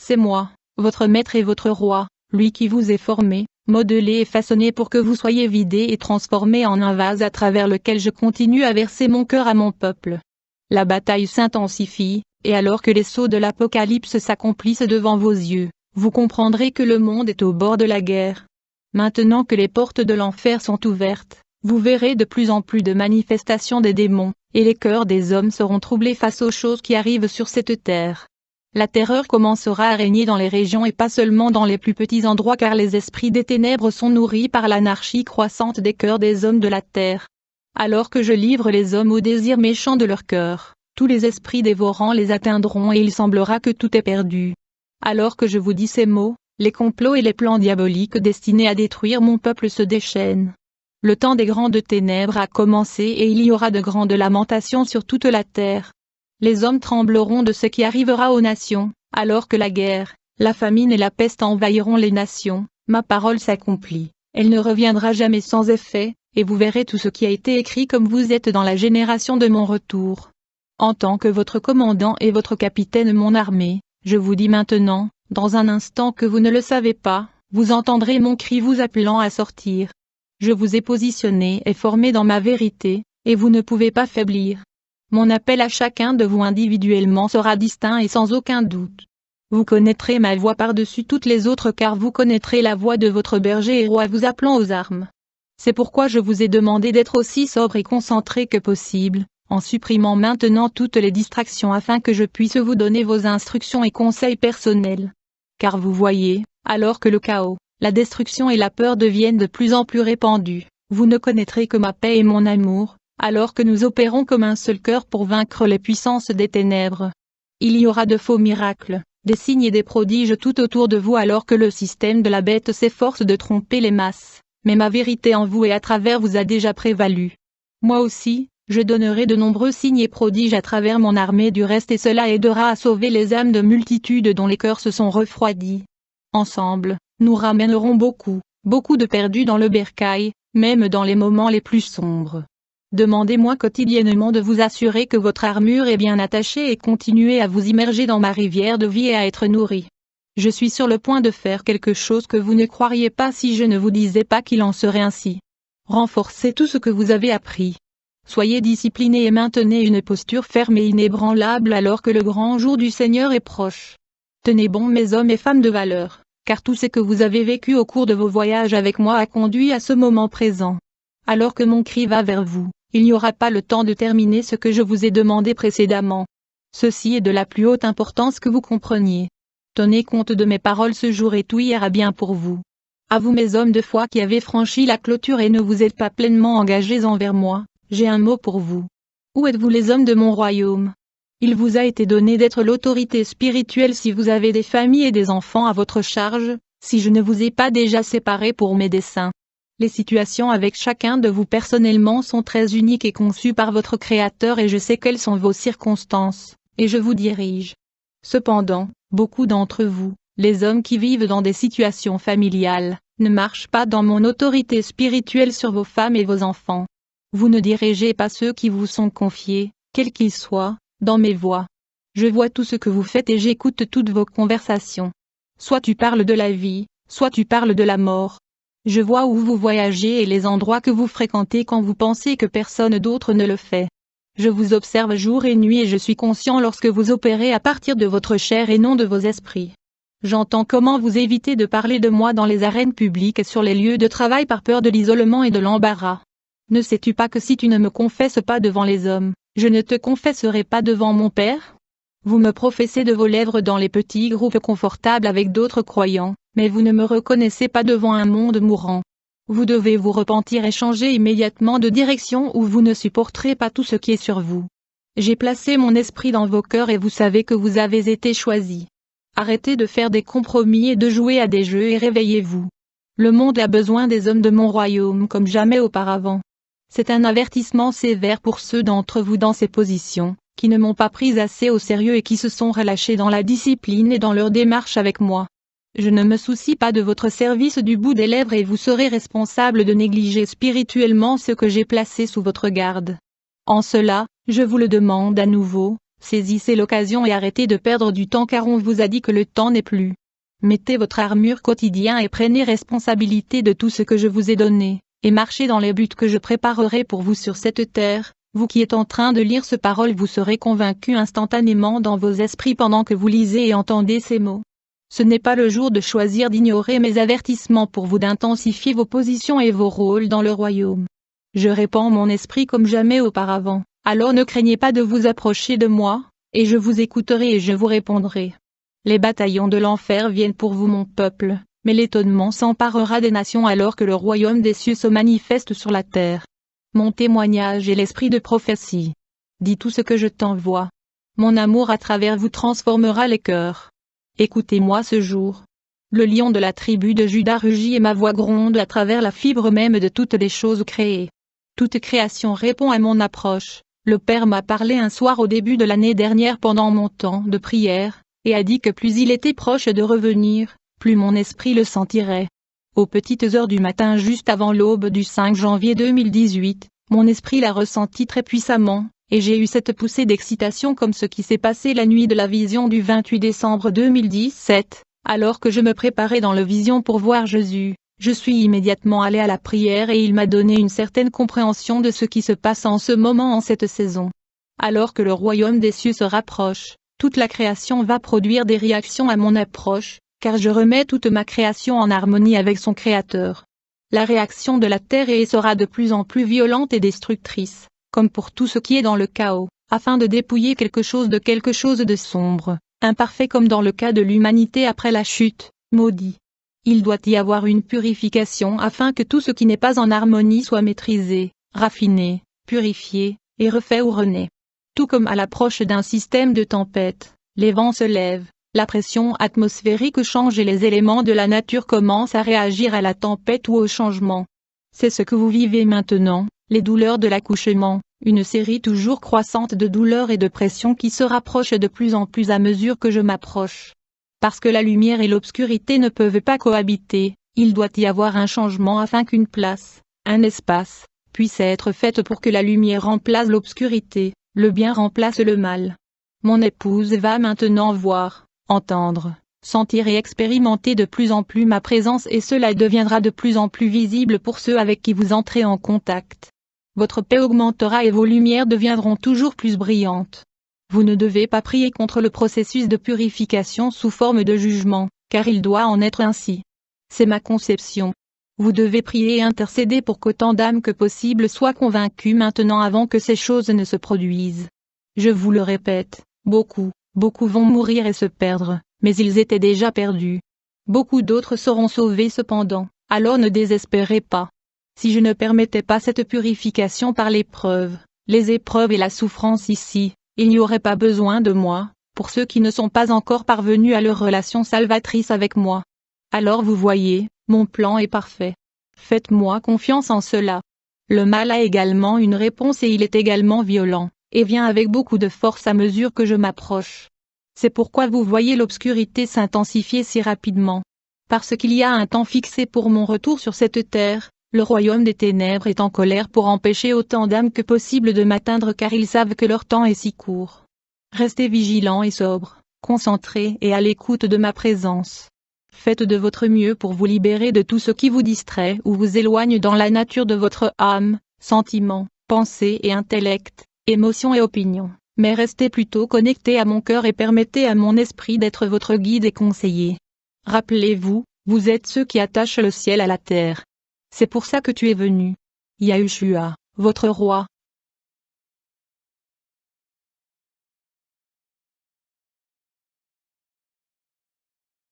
C'est moi, votre maître et votre roi, lui qui vous est formé, modelé et façonné pour que vous soyez vidé et transformé en un vase à travers lequel je continue à verser mon cœur à mon peuple. La bataille s'intensifie, et alors que les sceaux de l'Apocalypse s'accomplissent devant vos yeux, vous comprendrez que le monde est au bord de la guerre. Maintenant que les portes de l'enfer sont ouvertes, vous verrez de plus en plus de manifestations des démons, et les cœurs des hommes seront troublés face aux choses qui arrivent sur cette terre. La terreur commencera à régner dans les régions et pas seulement dans les plus petits endroits car les esprits des ténèbres sont nourris par l'anarchie croissante des cœurs des hommes de la terre. Alors que je livre les hommes aux désirs méchants de leur cœur, tous les esprits dévorants les atteindront et il semblera que tout est perdu. Alors que je vous dis ces mots, les complots et les plans diaboliques destinés à détruire mon peuple se déchaînent. Le temps des grandes ténèbres a commencé et il y aura de grandes lamentations sur toute la terre. Les hommes trembleront de ce qui arrivera aux nations, alors que la guerre, la famine et la peste envahiront les nations. Ma parole s'accomplit, elle ne reviendra jamais sans effet, et vous verrez tout ce qui a été écrit comme vous êtes dans la génération de mon retour. En tant que votre commandant et votre capitaine mon armée, je vous dis maintenant, dans un instant que vous ne le savez pas, vous entendrez mon cri vous appelant à sortir. Je vous ai positionné et formé dans ma vérité, et vous ne pouvez pas faiblir. Mon appel à chacun de vous individuellement sera distinct et sans aucun doute. Vous connaîtrez ma voix par-dessus toutes les autres car vous connaîtrez la voix de votre berger et roi vous appelant aux armes. C'est pourquoi je vous ai demandé d'être aussi sobre et concentré que possible, en supprimant maintenant toutes les distractions afin que je puisse vous donner vos instructions et conseils personnels. Car vous voyez, alors que le chaos, la destruction et la peur deviennent de plus en plus répandus, vous ne connaîtrez que ma paix et mon amour, alors que nous opérons comme un seul cœur pour vaincre les puissances des ténèbres. Il y aura de faux miracles, des signes et des prodiges tout autour de vous alors que le système de la bête s'efforce de tromper les masses, mais ma vérité en vous et à travers vous a déjà prévalu. Moi aussi, je donnerai de nombreux signes et prodiges à travers mon armée du reste et cela aidera à sauver les âmes de multitudes dont les cœurs se sont refroidis. Ensemble, nous ramènerons beaucoup de perdus dans le bercail, même dans les moments les plus sombres. Demandez-moi quotidiennement de vous assurer que votre armure est bien attachée et continuez à vous immerger dans ma rivière de vie et à être nourri. Je suis sur le point de faire quelque chose que vous ne croiriez pas si je ne vous disais pas qu'il en serait ainsi. Renforcez tout ce que vous avez appris. Soyez disciplinés et maintenez une posture ferme et inébranlable alors que le grand jour du Seigneur est proche. Tenez bon mes hommes et femmes de valeur, car tout ce que vous avez vécu au cours de vos voyages avec moi a conduit à ce moment présent. Alors que mon cri va vers vous, il n'y aura pas le temps de terminer ce que je vous ai demandé précédemment. Ceci est de la plus haute importance que vous compreniez. Tenez compte de mes paroles ce jour et tout ira bien pour vous. À vous mes hommes de foi qui avez franchi la clôture et ne vous êtes pas pleinement engagés envers moi, j'ai un mot pour vous. Où êtes-vous les hommes de mon royaume? Il vous a été donné d'être l'autorité spirituelle si vous avez des familles et des enfants à votre charge, si je ne vous ai pas déjà séparés pour mes desseins. Les situations avec chacun de vous personnellement sont très uniques et conçues par votre Créateur et je sais quelles sont vos circonstances, et je vous dirige. Cependant, beaucoup d'entre vous, les hommes qui vivent dans des situations familiales, ne marchent pas dans mon autorité spirituelle sur vos femmes et vos enfants. Vous ne dirigez pas ceux qui vous sont confiés, quels qu'ils soient, dans mes voies. Je vois tout ce que vous faites et j'écoute toutes vos conversations. Soit tu parles de la vie, soit tu parles de la mort. Je vois où vous voyagez et les endroits que vous fréquentez quand vous pensez que personne d'autre ne le fait. Je vous observe jour et nuit et je suis conscient lorsque vous opérez à partir de votre chair et non de vos esprits. J'entends comment vous évitez de parler de moi dans les arènes publiques et sur les lieux de travail par peur de l'isolement et de l'embarras. Ne sais-tu pas que si tu ne me confesses pas devant les hommes, je ne te confesserai pas devant mon Père? Vous me professez de vos lèvres dans les petits groupes confortables avec d'autres croyants, mais vous ne me reconnaissez pas devant un monde mourant. Vous devez vous repentir et changer immédiatement de direction ou vous ne supporterez pas tout ce qui est sur vous. J'ai placé mon esprit dans vos cœurs et vous savez que vous avez été choisis. Arrêtez de faire des compromis et de jouer à des jeux et réveillez-vous. Le monde a besoin des hommes de mon royaume comme jamais auparavant. C'est un avertissement sévère pour ceux d'entre vous dans ces positions, qui ne m'ont pas pris assez au sérieux et qui se sont relâchés dans la discipline et dans leur démarche avec moi. Je ne me soucie pas de votre service du bout des lèvres et vous serez responsable de négliger spirituellement ce que j'ai placé sous votre garde. En cela, je vous le demande à nouveau, Saisissez l'occasion et arrêtez de perdre du temps car on vous a dit que le temps n'est plus. Mettez votre armure quotidienne et prenez responsabilité de tout ce que je vous ai donné, et marchez dans les buts que je préparerai pour vous sur cette terre. Vous qui êtes en train de lire ce parole, vous serez convaincus instantanément dans vos esprits pendant que vous lisez et entendez ces mots. Ce n'est pas le jour de choisir d'ignorer mes avertissements pour vous d'intensifier vos positions et vos rôles dans le royaume. Je répands mon esprit comme jamais auparavant, alors ne craignez pas de vous approcher de moi, et je vous écouterai et je vous répondrai. Les bataillons de l'enfer viennent pour vous mon peuple, mais l'étonnement s'emparera des nations alors que le royaume des cieux se manifeste sur la terre. Mon témoignage est l'esprit de prophétie. Dis tout ce que je t'envoie. Mon amour à travers vous transformera les cœurs. Écoutez-moi ce jour. Le lion de la tribu de Juda rugit et ma voix gronde à travers la fibre même de toutes les choses créées. Toute création répond à mon approche. Le Père m'a parlé un soir au début de l'année dernière pendant mon temps de prière, et a dit que plus il était proche de revenir, plus mon esprit le sentirait. Aux petites heures du matin juste avant l'aube du 5 janvier 2018, mon esprit l'a ressenti très puissamment, et j'ai eu cette poussée d'excitation comme ce qui s'est passé la nuit de la vision du 28 décembre 2017, alors que je me préparais dans le vision pour voir Jésus. Je suis immédiatement allé à la prière et il m'a donné une certaine compréhension de ce qui se passe en ce moment en cette saison. Alors que le royaume des cieux se rapproche, toute la création va produire des réactions à mon approche, car je remets toute ma création en harmonie avec son Créateur. La réaction de la terre sera de plus en plus violente et destructrice, comme pour tout ce qui est dans le chaos, afin de dépouiller quelque chose de sombre, imparfait comme dans le cas de l'humanité après la chute, maudit. Il doit y avoir une purification afin que tout ce qui n'est pas en harmonie soit maîtrisé, raffiné, purifié, et refait ou renaît. Tout comme à l'approche d'un système de tempête, les vents se lèvent, la pression atmosphérique change et les éléments de la nature commencent à réagir à la tempête ou au changement. C'est ce que vous vivez maintenant, les douleurs de l'accouchement, une série toujours croissante de douleurs et de pressions qui se rapprochent de plus en plus à mesure que je m'approche. Parce que la lumière et l'obscurité ne peuvent pas cohabiter, il doit y avoir un changement afin qu'une place, un espace, puisse être faite pour que la lumière remplace l'obscurité, le bien remplace le mal. Mon épouse va maintenant voir, entendre, sentir et expérimenter de plus en plus ma présence et cela deviendra de plus en plus visible pour ceux avec qui vous entrez en contact. Votre paix augmentera et vos lumières deviendront toujours plus brillantes. Vous ne devez pas prier contre le processus de purification sous forme de jugement, car il doit en être ainsi. C'est ma conception. Vous devez prier et intercéder pour qu'autant d'âmes que possible soient convaincues maintenant avant que ces choses ne se produisent. Je vous le répète, beaucoup vont mourir et se perdre, mais ils étaient déjà perdus. Beaucoup d'autres seront sauvés cependant, alors ne désespérez pas. Si je ne permettais pas cette purification par l'épreuve, les épreuves et la souffrance ici, il n'y aurait pas besoin de moi, pour ceux qui ne sont pas encore parvenus à leur relation salvatrice avec moi. Alors vous voyez, mon plan est parfait. Faites-moi confiance en cela. Le mal a également une réponse et il est également violent, et vient avec beaucoup de force à mesure que je m'approche. C'est pourquoi vous voyez l'obscurité s'intensifier si rapidement. Parce qu'il y a un temps fixé pour mon retour sur cette terre, le royaume des ténèbres est en colère pour empêcher autant d'âmes que possible de m'atteindre car ils savent que leur temps est si court. Restez vigilants et sobres, concentrés et à l'écoute de ma présence. Faites de votre mieux pour vous libérer de tout ce qui vous distrait ou vous éloigne dans la nature de votre âme, sentiments, pensées et intellect, émotions et opinions, mais restez plutôt connectés à mon cœur et permettez à mon esprit d'être votre guide et conseiller. Rappelez-vous, vous êtes ceux qui attachent le ciel à la terre. C'est pour ça que tu es venu. Yahushua, votre roi,